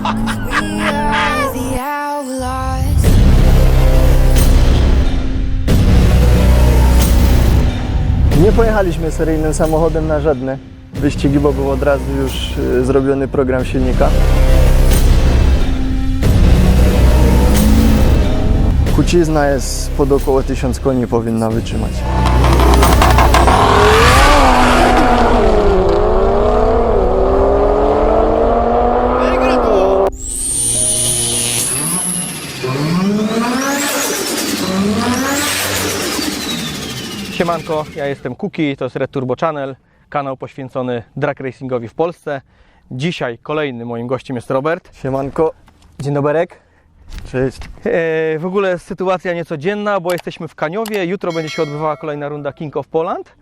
We are the outlaws. Nie pojechaliśmy seryjnym samochodem na żadne wyścigi, bo był od razu już zrobiony program silnika. Kucizna jest pod około 1000 koni, powinna wytrzymać. Siemanko, ja jestem Kuki, to jest Red Turbo Channel, kanał poświęcony drag racingowi w Polsce. Dzisiaj kolejnym moim gościem jest Robert. Siemanko. Dzień doberek. Cześć. W ogóle sytuacja niecodzienna, bo jesteśmy w Kaniowie. Jutro będzie się odbywała kolejna runda King of Poland.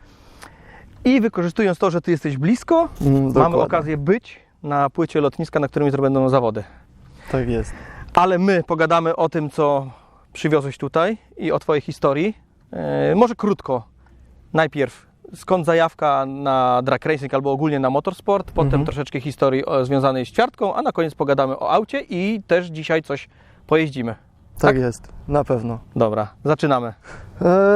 I wykorzystując to, że Ty jesteś blisko, mamy Dokładnie. okazję być na płycie lotniska, na którym jutro będą zawody. Tak jest. Ale my pogadamy o tym, co przywiozłeś tutaj i o Twojej historii. Może krótko. Najpierw skąd zajawka na drag racing albo ogólnie na motorsport, potem troszeczkę historii związanej z ćwiartką, a na koniec pogadamy o aucie i też dzisiaj coś pojeździmy. Tak jest, na pewno. Dobra, zaczynamy.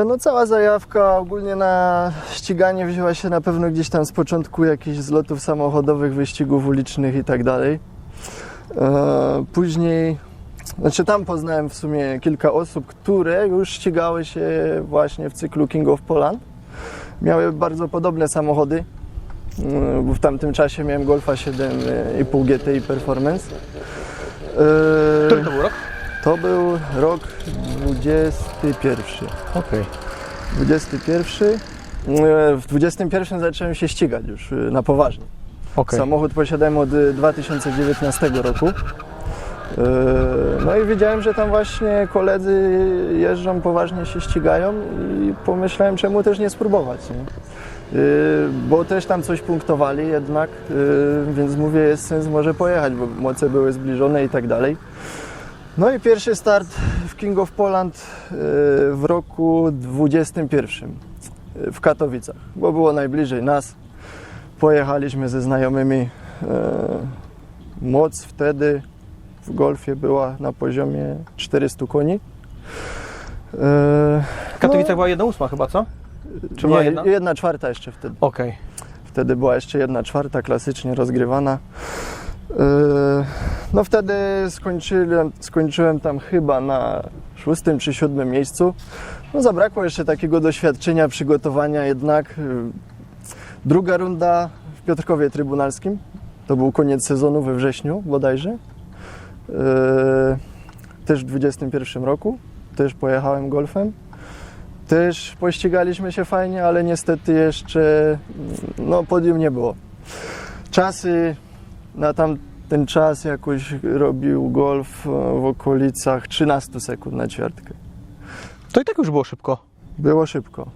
No cała zajawka ogólnie na ściganie wzięła się na pewno gdzieś tam z początku jakichś zlotów samochodowych, wyścigów ulicznych i tak dalej. Później, znaczy tam poznałem w sumie kilka osób, które już ścigały się właśnie w cyklu King of Poland. Miały bardzo podobne samochody, bo w tamtym czasie miałem Golfa 7,5 GTI Performance. Który to był rok? To był rok 21. Okej. 21. W 21 zacząłem się ścigać już na poważnie. Okej. Samochód posiadałem od 2019 roku. No i wiedziałem, że tam właśnie koledzy jeżdżą, poważnie się ścigają i pomyślałem, czemu też nie spróbować, nie? Bo też tam coś punktowali jednak, więc mówię, jest sens może pojechać, bo moce były zbliżone i tak dalej. No i pierwszy start w King of Poland w roku 21 w Katowicach, bo było najbliżej nas. Pojechaliśmy ze znajomymi. Moc wtedy w Golfie była na poziomie 400 koni. W Katowicach była 1/8 chyba, co? Czy była jedna? 1/4 jeszcze wtedy. Okej. Wtedy była jeszcze 1/4 klasycznie rozgrywana. No wtedy skończyłem tam chyba na 6. czy 7. miejscu. No zabrakło jeszcze takiego doświadczenia, przygotowania jednak. Druga runda w Piotrkowie Trybunalskim. To był koniec sezonu we wrześniu bodajże. Też w 21 roku. Też pojechałem Golfem. Też pościgaliśmy się fajnie, ale niestety jeszcze no, podium nie było. Czasy na tamten czas jakoś robił Golf w okolicach 13 sekund na ćwiartkę. To i tak już było szybko. Było szybko.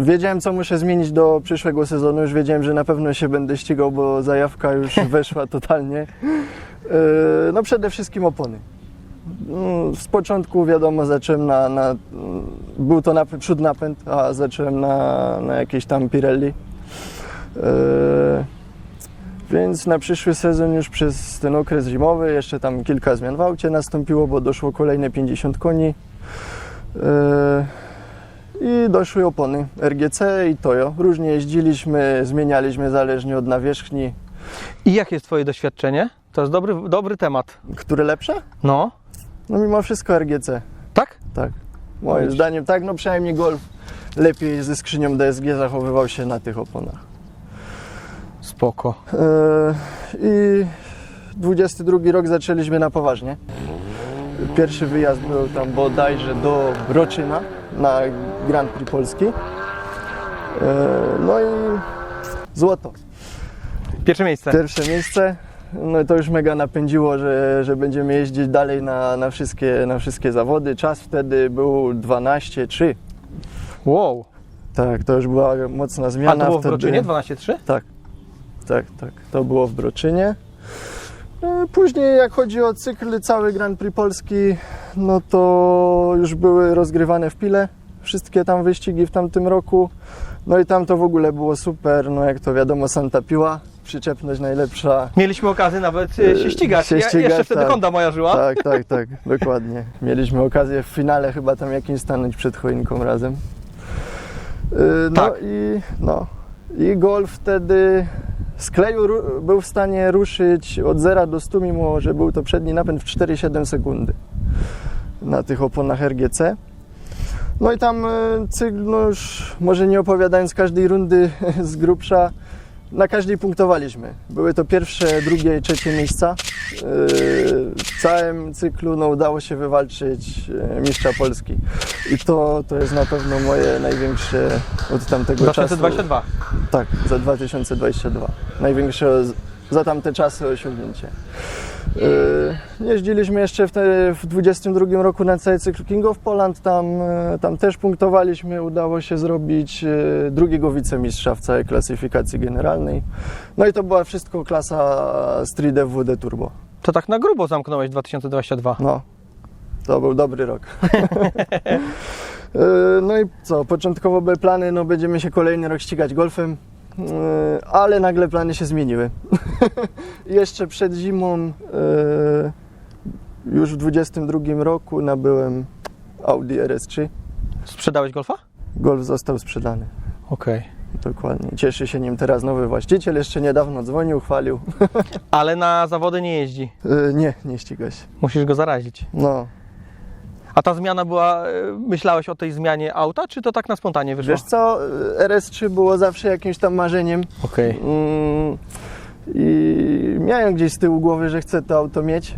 Wiedziałem, co muszę zmienić do przyszłego sezonu. Już wiedziałem, że na pewno się będę ścigał, bo zajawka już weszła totalnie. No przede wszystkim opony. Z początku wiadomo, zacząłem był to przód napęd, a zacząłem na jakieś tam Pirelli. Więc na przyszły sezon już przez ten okres zimowy jeszcze tam kilka zmian w aucie nastąpiło, bo doszło kolejne 50 koni. I doszły opony RGC i Toyo. Różnie jeździliśmy, zmienialiśmy zależnie od nawierzchni. I jakie jest Twoje doświadczenie? To jest dobry temat. Które lepsze? No. No mimo wszystko RGC. Tak? Tak. Moim zdaniem tak, no przynajmniej Golf lepiej ze skrzynią DSG zachowywał się na tych oponach. Spoko. I 22 rok zaczęliśmy na poważnie. Pierwszy wyjazd był tam bodajże do Broczyna na Grand Prix Polski. No i złoto. Pierwsze miejsce. Pierwsze miejsce. No to już mega napędziło, że będziemy jeździć dalej na wszystkie zawody. Czas wtedy był 12:03. Wow. Tak, to już była mocna zmiana. A to było w wtedy. Broczynie 12:3? Tak. To było w Broczynie. Później jak chodzi o cykl cały Grand Prix Polski, no to już były rozgrywane w Pile wszystkie tam wyścigi w tamtym roku. No i tam to w ogóle było super, no jak to wiadomo Santa Piła. przyczepność najlepsza. Mieliśmy okazję nawet się ścigać. się Ja ścigać, jeszcze wtedy tak. Honda moja żyła. Tak, dokładnie. Mieliśmy okazję w finale chyba tam jakimś stanąć przed choinką razem. Tak. I Golf wtedy z kleju był w stanie ruszyć od 0 do 100, mimo że był to przedni napęd w 4,7 sekundy na tych oponach RGC. No i tam cykl, no już może nie opowiadając każdej rundy z grubsza, na każdej punktowaliśmy. Były to pierwsze, drugie i trzecie miejsca. W całym cyklu no, udało się wywalczyć mistrza Polski. I to jest na pewno moje największe od tamtego 2022. czasu. Tak, za 2022. Największe za tamte czasy osiągnięcie. Jeździliśmy jeszcze w 22 roku na cały cykl King of Poland, tam też punktowaliśmy, udało się zrobić drugiego wicemistrza w całej klasyfikacji generalnej. No i to była wszystko klasa Street FWD Turbo. To tak na grubo zamknąłeś 2022. No, to był dobry rok. No i co, początkowo były plany, no będziemy się kolejny rok ścigać golfem, ale nagle plany się zmieniły. Jeszcze przed zimą, już w 22 roku nabyłem Audi RS3. Sprzedałeś Golfa? Golf został sprzedany. Okej. Dokładnie. Cieszy się nim teraz nowy właściciel. Jeszcze niedawno dzwonił, chwalił. Ale na zawody nie jeździ. Nie ściga się. Musisz go zarazić. No. A ta zmiana była, myślałeś o tej zmianie auta, czy to tak na spontanie wyszło? Wiesz co, RS3 było zawsze jakimś tam marzeniem. Okej. I miałem gdzieś z tyłu głowy, że chcę to auto mieć.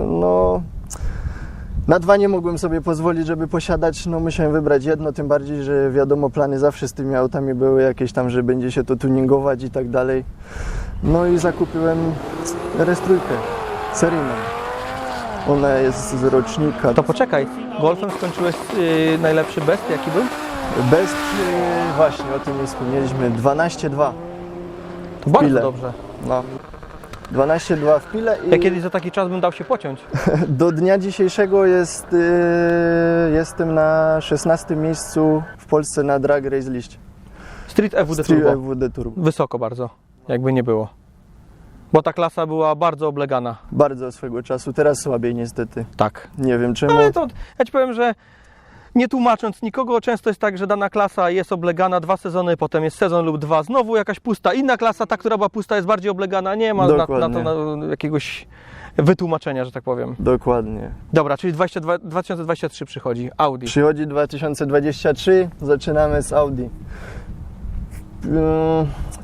No, na dwa nie mogłem sobie pozwolić, żeby posiadać. No, musiałem wybrać jedno, tym bardziej, że wiadomo, plany zawsze z tymi autami były jakieś tam, że będzie się to tuningować i tak dalej. No i zakupiłem RS3 seryjną. Ona jest z rocznika. To poczekaj, Golfem skończyłeś najlepszy best, jaki był? Best, właśnie o tym nie wspomnieliśmy, 12,2. To bardzo Pile. dobrze. No. 12,2 w pile i Ja kiedyś za taki czas bym dał się pociąć. do dnia dzisiejszego jestem na 16 miejscu w Polsce na Drag Race liście. Street FWD Street Turbo. FWD Turbo. Wysoko bardzo, jakby nie było. Bo ta klasa była bardzo oblegana. Bardzo swego czasu, teraz słabiej niestety. Tak. Nie wiem czemu. Ale to, ja Ci powiem, że nie tłumacząc nikogo, często jest tak, że dana klasa jest oblegana 2 sezony, potem jest sezon lub 2, znowu jakaś pusta, inna klasa, ta, która była pusta, jest bardziej oblegana, nie ma na to jakiegoś wytłumaczenia, że tak powiem. Dokładnie. Dobra, czyli 2023 przychodzi, Audi. Przychodzi 2023, zaczynamy z Audi.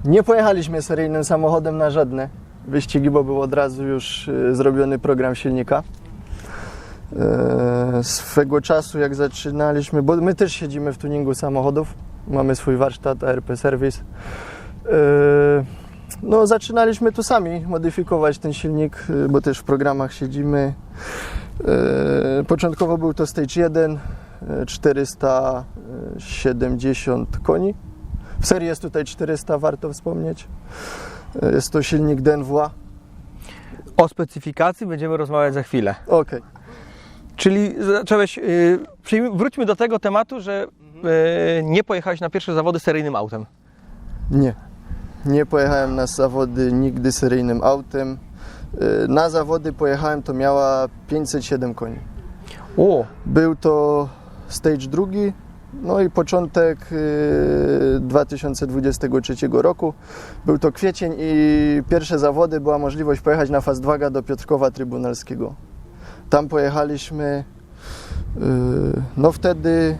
Nie pojechaliśmy seryjnym samochodem na żadne wyścigi, bo był od razu już zrobiony program silnika. Swego czasu jak zaczynaliśmy, bo my też siedzimy w tuningu samochodów, mamy swój warsztat ARP Service. No zaczynaliśmy tu sami modyfikować ten silnik, bo też w programach siedzimy. Początkowo był to Stage 1, 470 koni. W serii jest tutaj 400, warto wspomnieć. Jest to silnik DNWA. O specyfikacji będziemy rozmawiać za chwilę. Okej. Czyli zacząłeś, wróćmy do tego tematu, że nie pojechałeś na pierwsze zawody seryjnym autem. Nie pojechałem na zawody nigdy seryjnym autem. Na zawody pojechałem, to miała 507 koni. O, Był to stage 2, no i początek 2023 roku. Był to kwiecień i pierwsze zawody była możliwość pojechać na Fastwaga do Piotrkowa Trybunalskiego. Tam pojechaliśmy, no wtedy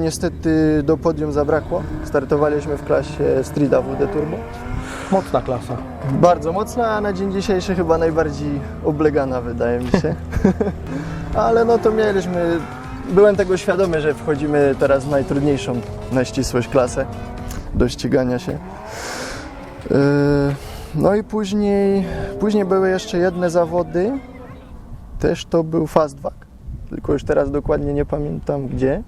niestety do podium zabrakło. Startowaliśmy w klasie Street AWD Turbo. mocna klasa. Bardzo mocna, a na dzień dzisiejszy chyba najbardziej oblegana, wydaje mi się. Ale no to byłem tego świadomy, że wchodzimy teraz w najtrudniejszą na ścisłość klasę do ścigania się. No i później były jeszcze jedne zawody. Też to był Fastwag, tylko już teraz dokładnie nie pamiętam gdzie.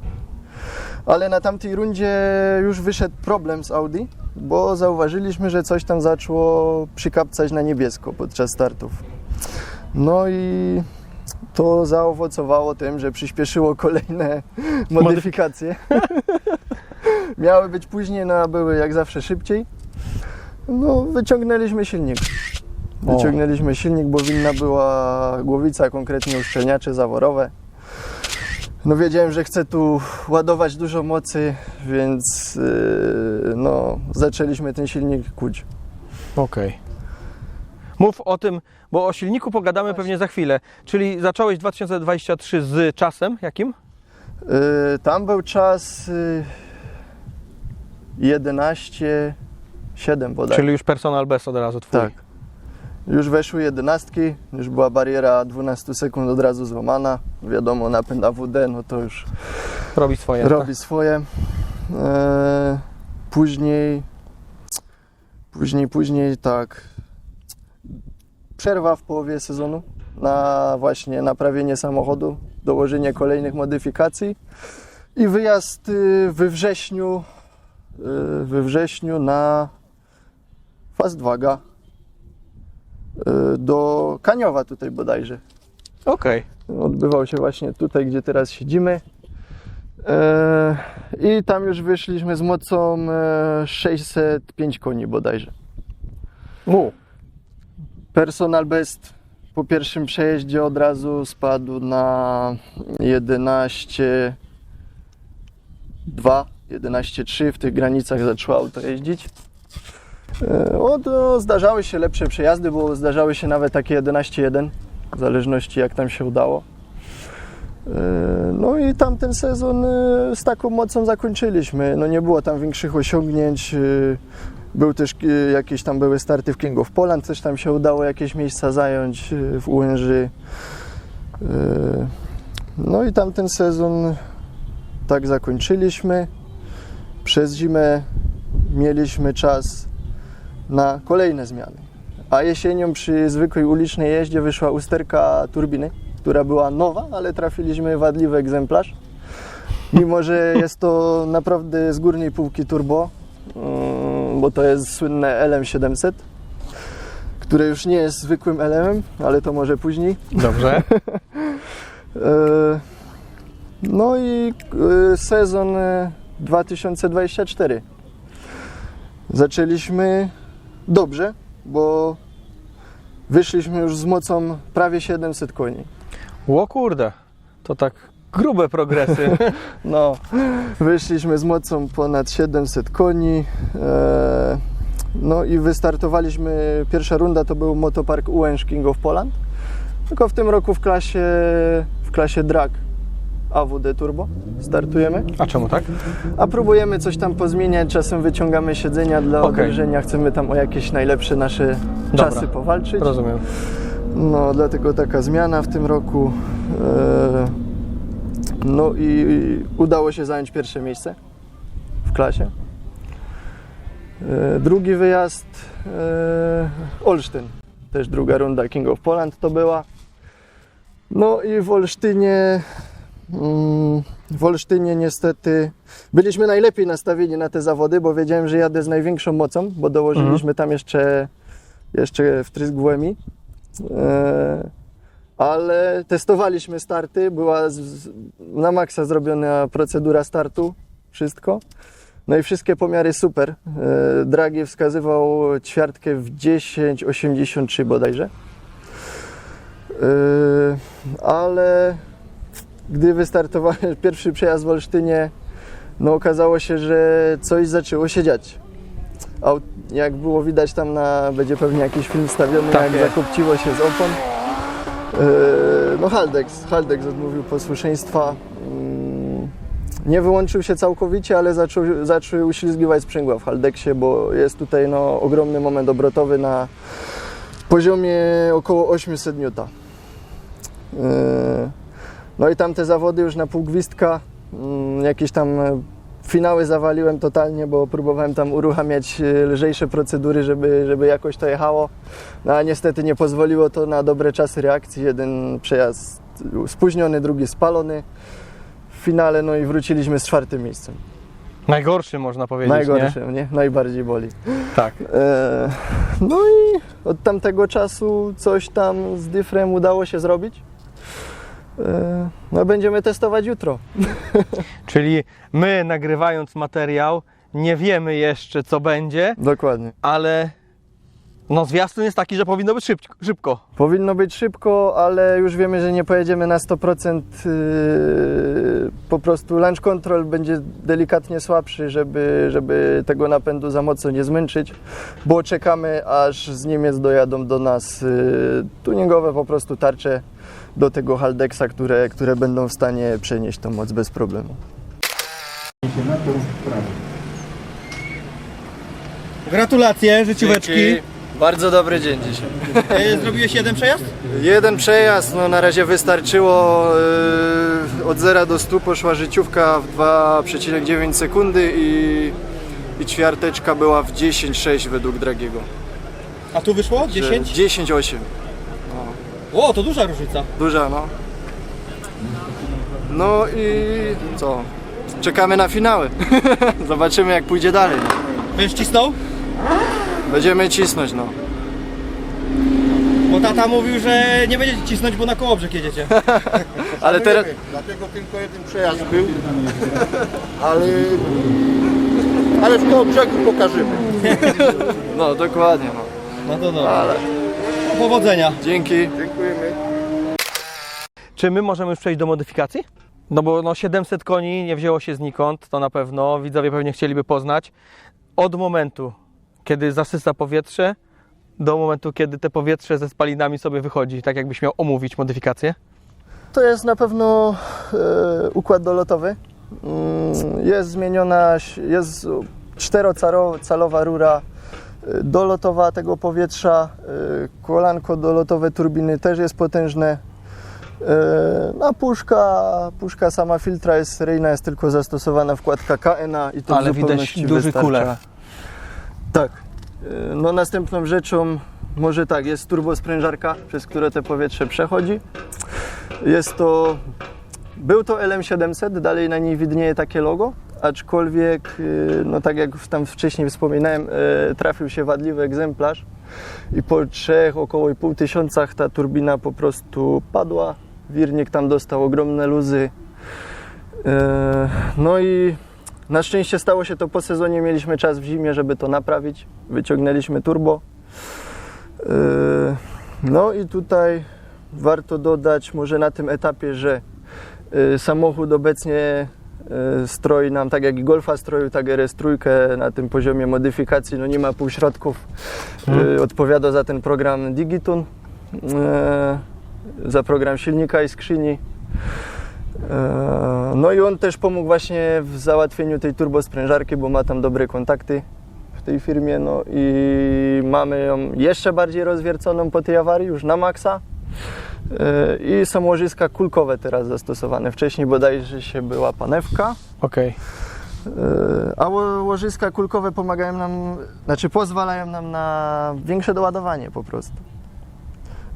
Ale na tamtej rundzie już wyszedł problem z Audi, bo zauważyliśmy, że coś tam zaczęło przykapcać na niebiesko podczas startów. No i to zaowocowało tym, że przyspieszyło kolejne modyfikacje. Miały być później, no a były jak zawsze szybciej. No, wyciągnęliśmy silnik. Wyciągnęliśmy silnik, bo winna była głowica, konkretnie uszczelniacze zaworowe. No wiedziałem, że chcę tu ładować dużo mocy, więc no, zaczęliśmy ten silnik kuć. Okej. Mów o tym, bo o silniku pogadamy pewnie za chwilę. Czyli zacząłeś 2023 z czasem jakim? Tam był czas 11,7 bodaj. Czyli już personal best od razu twój. Tak. Już weszły 11, już była bariera 12 sekund od razu złamana. Wiadomo, napęd AWD, no to już Robi swoje. robi swoje. Później tak. Przerwa w połowie sezonu na właśnie naprawienie samochodu, dołożenie kolejnych modyfikacji i wyjazd we wrześniu na Fastwaga do Kaniowa tutaj bodajże. Okej. Odbywał się właśnie tutaj, gdzie teraz siedzimy. I tam już wyszliśmy z mocą 605 koni bodajże. Personal best po pierwszym przejeździe od razu spadł na 11,2, 11,3, w tych granicach zaczęło auto jeździć. To zdarzały się lepsze przejazdy, bo zdarzały się nawet takie 11,1, w zależności jak tam się udało. No i tamten sezon z taką mocą zakończyliśmy. No nie było tam większych osiągnięć. Był też jakieś tam były starty w King of Poland, też tam się udało jakieś miejsca zająć w Ułęży. No i tamten sezon tak zakończyliśmy. Przez zimę mieliśmy czas na kolejne zmiany. A jesienią przy zwykłej ulicznej jeździe wyszła usterka turbiny, która była nowa, ale trafiliśmy w wadliwy egzemplarz. Mimo że jest to naprawdę z górnej półki turbo, bo to jest słynne LM700, które już nie jest zwykłym LM-em, ale to może później. Dobrze. No i sezon 2024. Zaczęliśmy dobrze, bo wyszliśmy już z mocą prawie 700 koni. O kurde, to tak grube progresy. No, wyszliśmy z mocą ponad 700 koni. No i wystartowaliśmy, pierwsza runda to był Motopark Ułęż King of Poland. Tylko w tym roku w klasie drag AWD Turbo startujemy. A czemu tak? A próbujemy coś tam pozmieniać, czasem wyciągamy siedzenia dla odelżenia, chcemy tam o jakieś najlepsze nasze czasy powalczyć. Rozumiem. No, dlatego taka zmiana w tym roku. No i udało się zająć pierwsze miejsce w klasie. Drugi wyjazd Olsztyn, też druga runda King of Poland to była. No i w Olsztynie niestety byliśmy najlepiej nastawieni na te zawody, bo wiedziałem, że jadę z największą mocą, bo dołożyliśmy tam jeszcze wtrysk WMI. Ale testowaliśmy starty, była na maksa zrobiona procedura startu, wszystko. No i wszystkie pomiary super. Dragi wskazywał ćwiartkę w 10,83 bodajże. Ale gdy wystartowałem pierwszy przejazd w Olsztynie, no okazało się, że coś zaczęło się dziać. Jak było widać tam będzie pewnie jakiś film wstawiony, tak jak jest. zakopciło się z opon. No Haldex odmówił posłuszeństwa. Nie wyłączył się całkowicie, ale zaczął uślizgiwać sprzęgła w Haldexie, bo jest tutaj ogromny moment obrotowy na poziomie około 800 N. No i tamte zawody już na pół gwizdka, jakieś tam finały zawaliłem totalnie, bo próbowałem tam uruchamiać lżejsze procedury, żeby jakoś to jechało. No a niestety nie pozwoliło to na dobre czasy reakcji. Jeden przejazd spóźniony, drugi spalony w finale, no i wróciliśmy z 4. miejscem. Najgorszy można powiedzieć, Najgorszy, nie? Najbardziej boli. Tak. No i od tamtego czasu coś tam z dyfrem udało się zrobić. No będziemy testować jutro. Czyli my nagrywając materiał nie wiemy jeszcze, co będzie, Dokładnie. ale no zwiastun jest taki, że powinno być szybko. Powinno być szybko, ale już wiemy, że nie pojedziemy na 100%. Po prostu launch control będzie delikatnie słabszy, żeby tego napędu za mocno nie zmęczyć, bo czekamy, aż z Niemiec dojadą do nas tuningowe po prostu tarcze do tego Haldexa, które będą w stanie przenieść tą moc bez problemu. Gratulacje, życióweczki. Bardzo dobry dzień dzisiaj. Zrobiłeś jeden przejazd? Jeden przejazd, no na razie wystarczyło. Od 0 do 100 poszła życiówka w 2,9 sekundy i ćwiarteczka była w 10,6 według Dragiego. A tu wyszło? 10? 10,8. O, to duża różnica. Duża, no. No i co? Czekamy na finały. Zobaczymy, jak pójdzie dalej. Będziesz cisnął? Będziemy cisnąć, no. Bo tata mówił, że nie będziecie cisnąć, bo na Kołobrzeg jedziecie. Ale teraz... Dlatego tylko jeden przejazd był, ale w Kołobrzegu pokażemy. No, dokładnie, no. No to dobra. Ale Powodzenia. dzięki. Dziękujemy. Czy my możemy już przejść do modyfikacji? No bo no 700 koni nie wzięło się znikąd, to na pewno. Widzowie pewnie chcieliby poznać. Od momentu, kiedy zasysa powietrze, do momentu, kiedy te powietrze ze spalinami sobie wychodzi, tak jakbyś miał omówić modyfikację. To jest na pewno układ dolotowy. Jest zmieniona, jest 4-calowa rura dolotowa tego powietrza. Kolanko dolotowe turbiny też jest potężne. A puszka sama filtra jest seryjna, jest tylko zastosowana wkładka KNA i to Ale w zupełności widać duży wystarcza. kuler. Tak. No następną rzeczą, może tak, jest turbosprężarka, przez które to powietrze przechodzi. Był to LM700, dalej na niej widnieje takie logo, aczkolwiek, no tak jak tam wcześniej wspominałem, trafił się wadliwy egzemplarz i po około 500 ta turbina po prostu padła, wirnik tam dostał ogromne luzy. No i na szczęście stało się to po sezonie, mieliśmy czas w zimie, żeby to naprawić, wyciągnęliśmy turbo. No i tutaj warto dodać może na tym etapie, że samochód obecnie stroi nam, tak jak i Golfa stroił, tak RS3 na tym poziomie modyfikacji, no nie ma półśrodków, odpowiada za ten program Digitun, za program silnika i skrzyni. No i on też pomógł właśnie w załatwieniu tej turbosprężarki, bo ma tam dobre kontakty w tej firmie, no i mamy ją jeszcze bardziej rozwierconą po tej awarii, już na maksa. I są łożyska kulkowe teraz zastosowane. Wcześniej bodajże się była panewka. Okej. A łożyska kulkowe pomagają nam, pozwalają nam na większe doładowanie po prostu.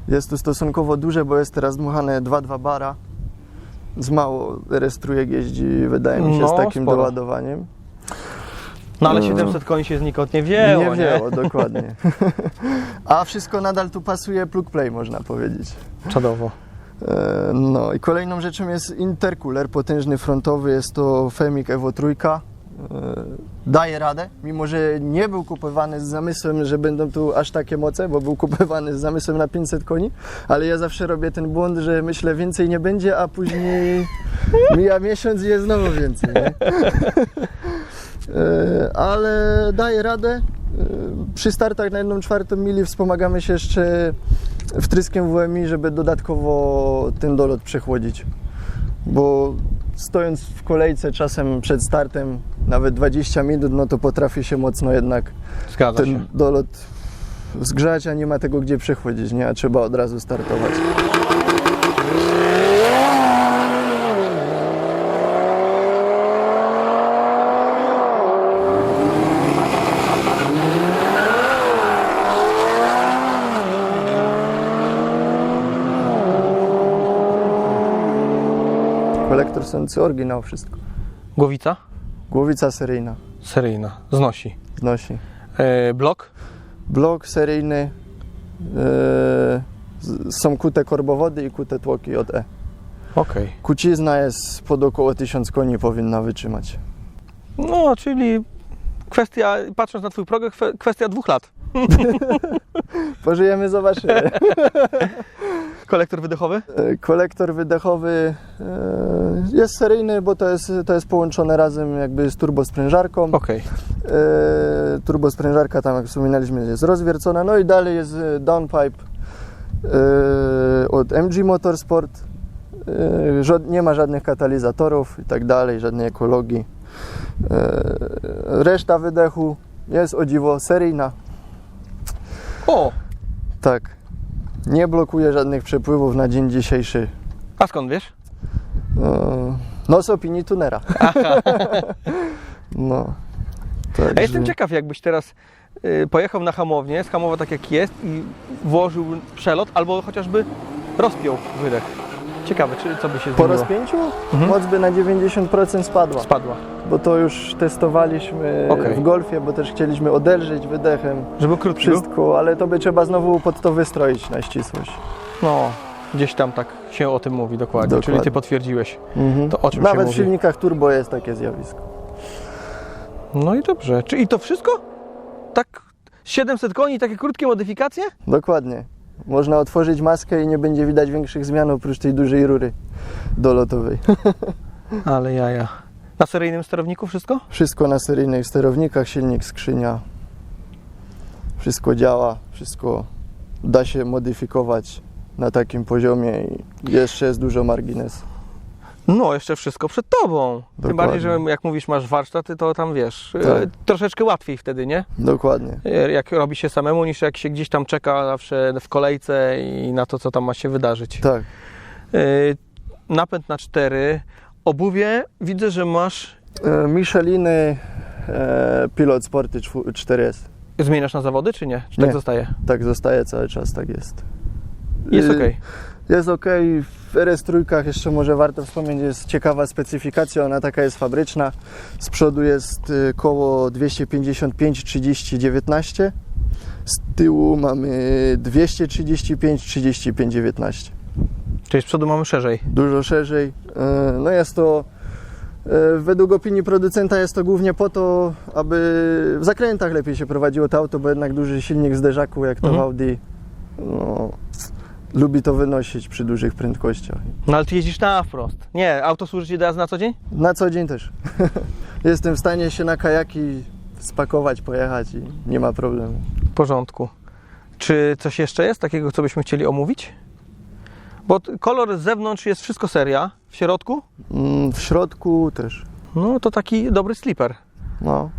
Jest to stosunkowo duże, bo jest teraz dmuchane 2,2 bara. Z mało RS3 jeździ, wydaje mi się, No, z takim sporo. doładowaniem. No ale 700 koni się znikąd nie wzięło, Nie wzięło, dokładnie. A wszystko nadal tu pasuje plug play, można powiedzieć. Czadowo. No i kolejną rzeczą jest intercooler potężny frontowy, jest to Femik Evo 3. Daje radę, mimo że nie był kupowany z zamysłem, że będą tu aż takie moce, bo był kupowany z zamysłem na 500 koni, ale ja zawsze robię ten błąd, że myślę więcej nie będzie, a później mija miesiąc i jest znowu więcej. Nie? Ale daje radę. Przy startach na 1/4 mili wspomagamy się jeszcze wtryskiem WMI, żeby dodatkowo ten dolot przechłodzić. Bo stojąc w kolejce czasem przed startem, nawet 20 minut, no to potrafi się mocno jednak Zgadza się. ten dolot zgrzać, a nie ma tego gdzie przechłodzić, nie? A trzeba od razu startować. Kolektor sący oryginał, wszystko. Głowica? Głowica seryjna, Seryjna. Znosi. znosi. Blok? Blok seryjny, są kute korbowody i kute tłoki od E. Okej. Kucizna jest pod około 1000 koni, powinna wytrzymać. No, czyli Kwestia, patrząc na twój program, kwestia 2 lat. Pożyjemy, zobaczymy. Kolektor wydechowy? Kolektor wydechowy jest seryjny, bo to jest połączone razem jakby z turbosprężarką. Okej. Turbosprężarka tam, jak wspominaliśmy, jest rozwiercona. No i dalej jest downpipe od MG Motorsport. Nie ma żadnych katalizatorów i tak dalej, żadnej ekologii. Reszta wydechu jest, o dziwo, seryjna. O! Tak. Nie blokuje żadnych przepływów na dzień dzisiejszy. A skąd wiesz? No z opinii tunera. No. Także... Ja jestem ciekaw, jakbyś teraz pojechał na hamownię, zhamował tak jak jest i włożył przelot, albo chociażby rozpiął wydech. Ciekawe, co by się Po zmieniło. rozpięciu moc by na 90% spadła. Spadła. Bo to już testowaliśmy w Golfie, bo też chcieliśmy odelżyć wydechem Żeby krótki był? wszystko, ale to by trzeba znowu pod to wystroić na ścisłość. No, gdzieś tam tak się o tym mówi, dokładnie. Czyli ty potwierdziłeś to, o czym się Nawet w mówi. silnikach turbo jest takie zjawisko. No i dobrze. I to wszystko? Tak 700 koni, takie krótkie modyfikacje? Dokładnie. Można otworzyć maskę i nie będzie widać większych zmian oprócz tej dużej rury dolotowej. Ale jaja. Na seryjnym sterowniku wszystko? Wszystko na seryjnych sterownikach, silnik, skrzynia. Wszystko działa, wszystko da się modyfikować na takim poziomie i jeszcze jest dużo marginesu. No, jeszcze wszystko przed tobą. Tym Dokładnie. bardziej, że jak mówisz, masz warsztaty, to tam wiesz, Tak. troszeczkę łatwiej wtedy, nie? Dokładnie. Jak robi się samemu, niż jak się gdzieś tam czeka zawsze w kolejce i na to, co tam ma się wydarzyć. Tak. Napęd na 4, obuwie, widzę, że masz, Micheliny Pilot Sporty 4S. zmieniasz na zawody, czy nie? Czy tak Nie. zostaje? Tak zostaje cały czas, tak jest. Jest okej. Jest ok. W RS3 jeszcze może warto wspomnieć, jest ciekawa specyfikacja, ona taka jest fabryczna. Z przodu jest koło 255-30-19. Z tyłu mamy 235-35-19. Czyli z przodu mamy szerzej. Dużo szerzej. No jest to, według opinii producenta jest to głównie po to, aby w zakrętach lepiej się prowadziło to auto, bo jednak duży silnik zderzaku, jak to w Audi, no, lubi to wynosić przy dużych prędkościach. No ale ty jeździsz na wprost. Nie, auto służy ci do jazdy na co dzień? Na co dzień też. Jestem w stanie się na kajaki spakować, pojechać i nie ma problemu. W porządku. Czy coś jeszcze jest takiego, co byśmy chcieli omówić? Bo kolor z zewnątrz jest wszystko seria, w środku? W środku też. No to taki dobry slipper. No.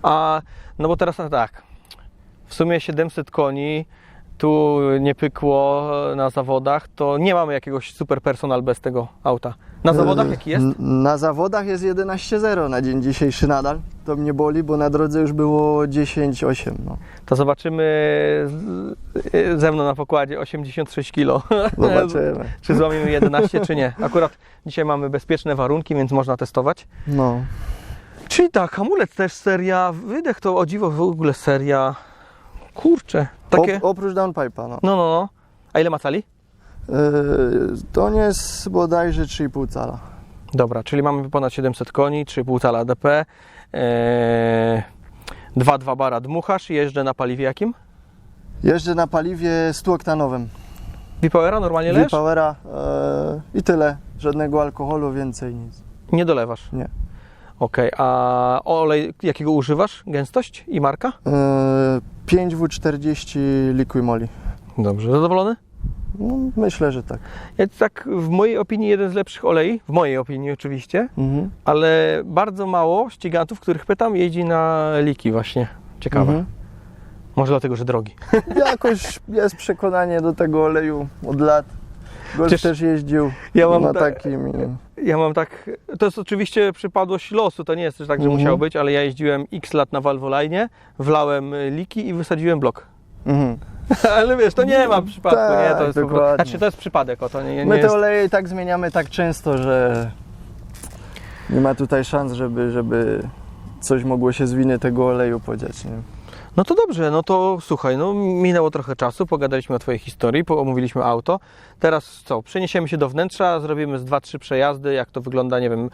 A no bo teraz tak, w sumie 700 koni, tu nie pykło na zawodach, to nie mamy jakiegoś super personal bez tego auta. Na zawodach jaki jest? Na zawodach jest 11.0 na dzień dzisiejszy nadal. To mnie boli, bo na drodze już było 10.8. No. To zobaczymy ze mną na pokładzie 86 kg. Zobaczymy. Czy złamimy 11, czy nie. Akurat dzisiaj mamy bezpieczne warunki, więc można testować. No. Czyli tak, hamulec też seria, wydech to o dziwo w ogóle seria. Kurczę, takie... Oprócz downpipe'a, no. No. A ile ma cali? To nie jest bodajże 3,5 cala. Dobra, czyli mamy ponad 700 koni, 3,5 cala DP, 2,2 bara dmuchasz, jeżdżę na paliwie jakim? Jeżdżę na paliwie 100-oktanowym. V-Powera normalnie lejesz? V-Powera i tyle. Żadnego alkoholu, więcej nic. Nie dolewasz? Nie. Okej, a olej jakiego używasz? Gęstość i marka? 5W40 Liquimoli. Dobrze, zadowolony? No, myślę, że tak. Ja tak w mojej opinii jeden z lepszych olei, w mojej opinii oczywiście, ale bardzo mało ścigantów, których pytam, jeździ na liki właśnie. Ciekawe. Może dlatego, że drogi. Jakoś jest przekonanie do tego oleju od lat. Golf Przecież też jeździł ja mam na ta- takim. Ja mam tak, to jest oczywiście przypadłość losu, to nie jest też tak, że musiało być, ale ja jeździłem x lat na Valvoline, wlałem liki i wysadziłem blok. Ale wiesz, to nie ma przypadku, Tak, nie? To jest dokładnie. znaczy to jest przypadek, to nie My te jest... oleje i tak zmieniamy tak często, że nie ma tutaj szans, żeby coś mogło się z winy tego oleju podziać. Nie? No to dobrze, no to słuchaj, no minęło trochę czasu, pogadaliśmy o twojej historii, omówiliśmy auto. Teraz co, przeniesiemy się do wnętrza, zrobimy z 2-3 przejazdy, jak to wygląda, nie wiem,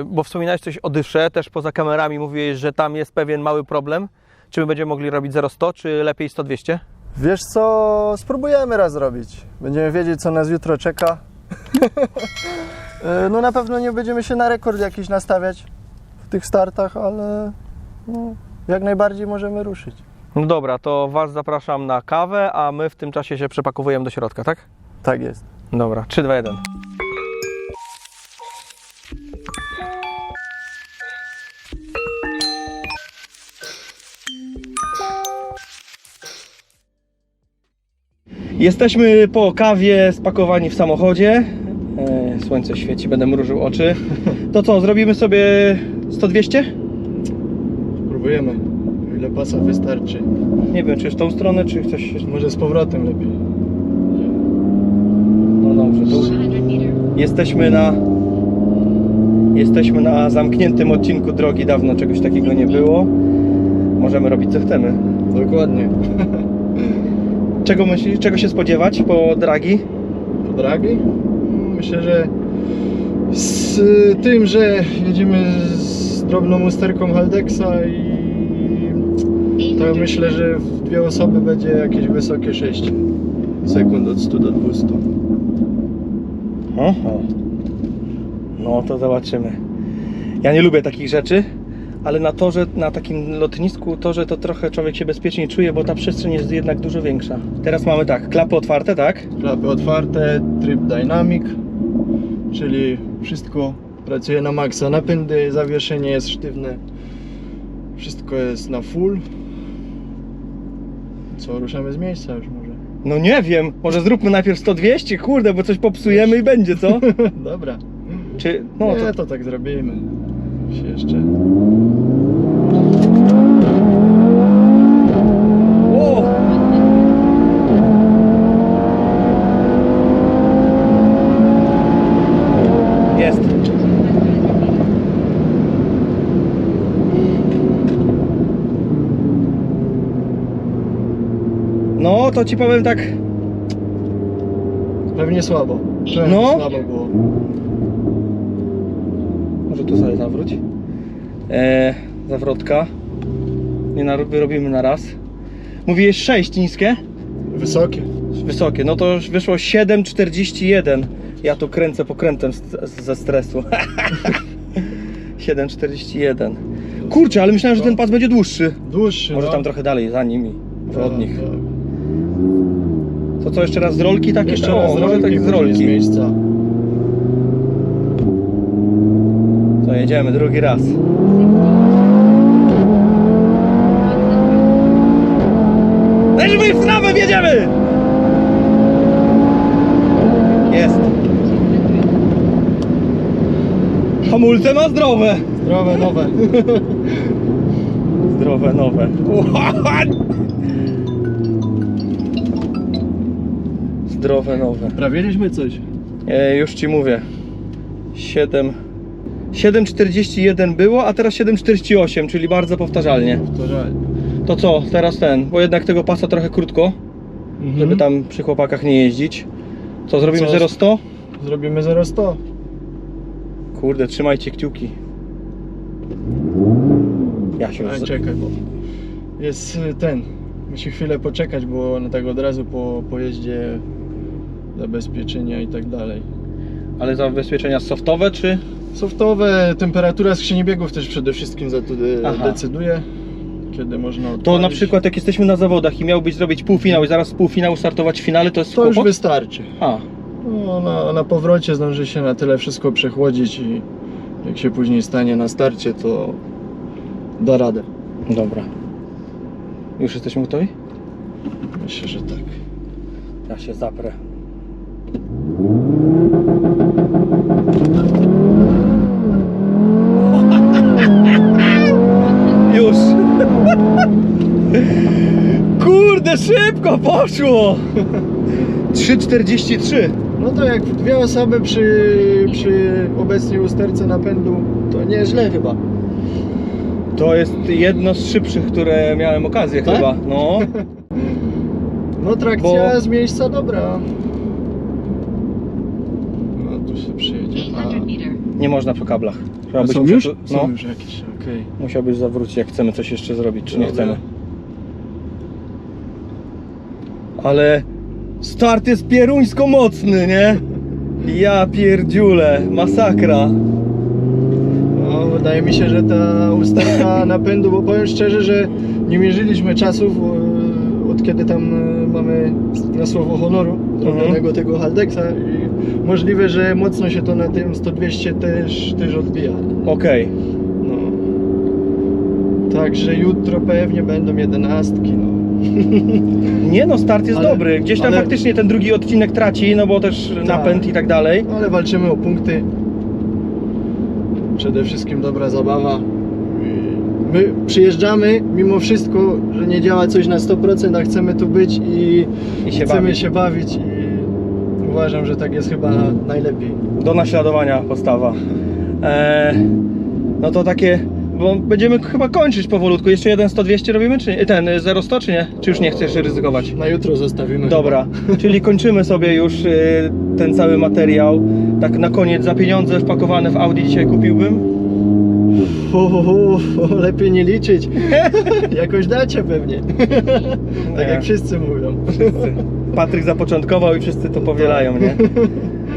bo wspominałeś coś o dysze, też poza kamerami mówiłeś, że tam jest pewien mały problem. Czy my będziemy mogli robić 0-100, czy lepiej 100-200? Wiesz co, spróbujemy raz zrobić. Będziemy wiedzieć, co nas jutro czeka. No na pewno nie będziemy się na rekord jakiś nastawiać w tych startach, ale no, jak najbardziej możemy ruszyć. No dobra, to was zapraszam na kawę, a my w tym czasie się przepakowujemy do środka, tak? Tak jest. Dobra, 3, 2, 1. Jesteśmy po kawie, spakowani w samochodzie. Słońce świeci, będę mrużył oczy. To co, zrobimy sobie 100-200? Spróbujemy. Ile pasa wystarczy. Nie wiem, czy w tą stronę, czy chcesz... Może z powrotem lepiej. No dobrze, to jesteśmy na zamkniętym odcinku drogi, dawno czegoś takiego nie było. Możemy robić co chcemy. Dokładnie. Czego myślisz, czego się spodziewać po dragi? Po dragi? Myślę, że z tym, że jedziemy z drobną usterką Haldexa i to myślę, że w dwie osoby będzie jakieś wysokie 6 sekund od 100 do 200. Oho. No to zobaczymy. Ja nie lubię takich rzeczy, ale na torze, na takim lotnisku torze to trochę człowiek się bezpiecznie czuje, bo ta przestrzeń jest jednak dużo większa. Teraz mamy tak, klapy otwarte, tak? Klapy otwarte, Trip Dynamic, czyli wszystko pracuje na maksa. Napędy, zawieszenie jest sztywne, wszystko jest na full. Co, ruszamy z miejsca już może? No nie wiem, może zróbmy najpierw 100-200, kurde, bo coś popsujemy i będzie, co? Dobra. Czy, no Nie, to tak zrobimy. Się jeszcze... O! Jest. No, to ci powiem tak, Pewnie słabo. No. Słabo było. może tu sobie zawróć. Zawrotka. Nie wyrobimy na raz. Mówiłeś 6 niskie? Wysokie. Wysokie, no to już wyszło 7,41. Ja tu kręcę pokrętem ze stresu. 7,41. Kurczę, ale myślałem, że ten pas będzie dłuższy. Dłuższy, Może no. tam trochę dalej, za nimi. Od nich. Tak. To co, jeszcze raz z rolki takie? Jeszcze raz może tak z później z rolki. miejsca. To jedziemy drugi raz. Najżywej w trawę, jedziemy! Jest. Hamulce ma zdrowe. Zdrowe, nowe. Zdrowe, nowe. Zdrowe, nowe. Prawiliśmy coś. Już ci mówię. 7,41 było, a teraz 7,48, czyli bardzo powtarzalnie. To żal. To co, teraz ten, bo jednak tego pasa trochę krótko, żeby tam przy chłopakach nie jeździć. Co, zrobimy Co? 0,100? Zrobimy 0,100. Kurde, trzymajcie kciuki. Ja się A już... czekaj, bo jest ten. Musi chwilę poczekać, bo on tak od razu po pojeździe zabezpieczenia i tak dalej. Ale zabezpieczenia softowe, czy? Softowe, temperatura skrzyni biegów też przede wszystkim za to Aha. decyduje, kiedy można odpalić. To na przykład jak jesteśmy na zawodach i miałbyś zrobić półfinał i zaraz z półfinału startować w finale, to jest to już kłopot? wystarczy. A, No, na powrocie zdąży się na tyle wszystko przechłodzić i jak się później stanie na starcie, to da radę. dobra. Już jesteśmy gotowi? Myślę, że tak. Ja się zaprę. Już. Kurde, szybko poszło. 3,43. No to jak dwie osoby przy obecnej usterce napędu, to nieźle chyba. To jest jedno z szybszych, które miałem okazję Tak? chyba. No. No trakcja Bo- z miejsca dobra. No tu się przyjedzie. 800 meter. Nie można po kablach. Trzeba być Są musiał już? tu- Są no, już jakieś, okej. musiałbyś zawrócić, jak chcemy coś jeszcze zrobić, czy nie Dobra. chcemy. Ale start jest pieruńsko mocny, nie? Ja pierdziule, masakra. No, wydaje mi się, że ta ustawka napędu, bo powiem szczerze, że nie mierzyliśmy czasów od kiedy tam mamy na słowo honoru zrobionego tego Haldexa i możliwe, że mocno się to na tym 100-200 też odbija. Okej. No. Także jutro pewnie będą 11. No. Nie no, start jest Ale- dobry. Gdzieś tam ale- faktycznie ten drugi odcinek traci, no bo też napęd i tak dalej. Ale walczymy o punkty. Przede wszystkim dobra zabawa. My przyjeżdżamy mimo wszystko, że nie działa coś na 100%, a chcemy tu być I się chcemy bawić. się bawić i uważam, że tak jest chyba najlepiej. Do naśladowania postawa. No to takie, bo będziemy chyba kończyć powolutku. Jeszcze jeden 100-200 robimy, czy nie? Ten 0-100 czy nie? Czy już nie chcesz ryzykować? Na jutro zostawimy. Dobra, czyli kończymy sobie już ten cały materiał. Tak na koniec, za pieniądze wpakowane w Audi dzisiaj kupiłbym. Lepiej nie liczyć. Jakoś dacie pewnie. Tak Nie. jak wszyscy mówią. Patryk zapoczątkował i wszyscy to powielają, nie?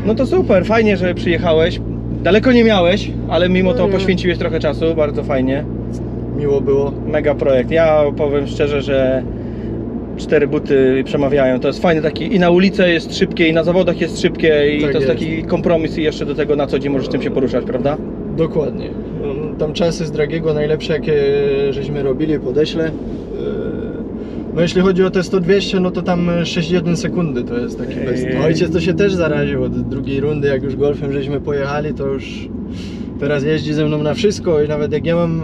No to super, fajnie, że przyjechałeś. Daleko nie miałeś, ale mimo to Nie. poświęciłeś trochę czasu, bardzo fajnie. Miło było. Mega projekt. Ja powiem szczerze, że 4 buty przemawiają. To jest fajny taki, i na ulicę jest szybkie, i na zawodach jest szybkie, i Tak to jest jest. taki kompromis, i jeszcze do tego na co dzień możesz tym się poruszać, prawda? Dokładnie. Tam czasy z Dragiego najlepsze, jakie żeśmy robili, podeślę. No jeśli chodzi o te 100-200, no to tam 6,1 sekundy to jest taki best. No, ojciec to się też zaraził od drugiej rundy, jak już golfem żeśmy pojechali, to już teraz jeździ ze mną na wszystko i nawet jak ja mam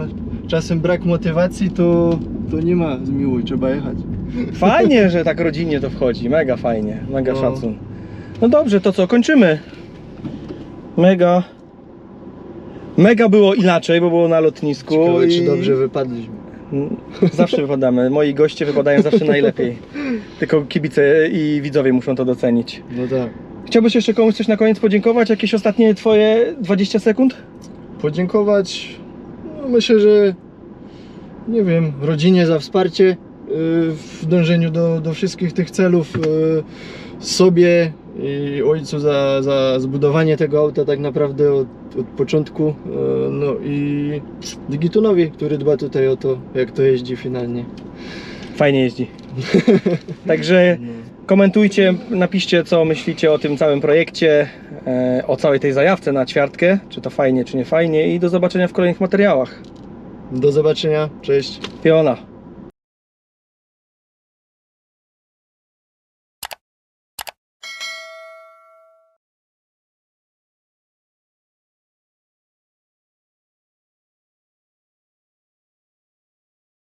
czasem brak motywacji, to nie ma zmiłuj, trzeba jechać. Fajnie, że tak rodzinnie to wchodzi. Mega fajnie, mega No. szacun. No dobrze, to co, kończymy. Mega było inaczej, bo było na lotnisku. Ciekawe, czy i- dobrze wypadliśmy. Zawsze wypadamy. Moi goście wypadają zawsze najlepiej. Tylko kibice i widzowie muszą to docenić. No tak. Chciałbyś jeszcze komuś coś na koniec podziękować? Jakieś ostatnie twoje 20 sekund? Podziękować, no myślę, że nie wiem, rodzinie za wsparcie w dążeniu do wszystkich tych celów, sobie i ojcu za zbudowanie tego auta tak naprawdę od początku, no i Digitonowi, który dba tutaj o to, jak to jeździ finalnie. Fajnie jeździ. Także komentujcie, napiszcie co myślicie o tym całym projekcie, o całej tej zajawce na ćwiartkę, czy to fajnie, czy nie fajnie, i do zobaczenia w kolejnych materiałach. Do zobaczenia, cześć. Piona.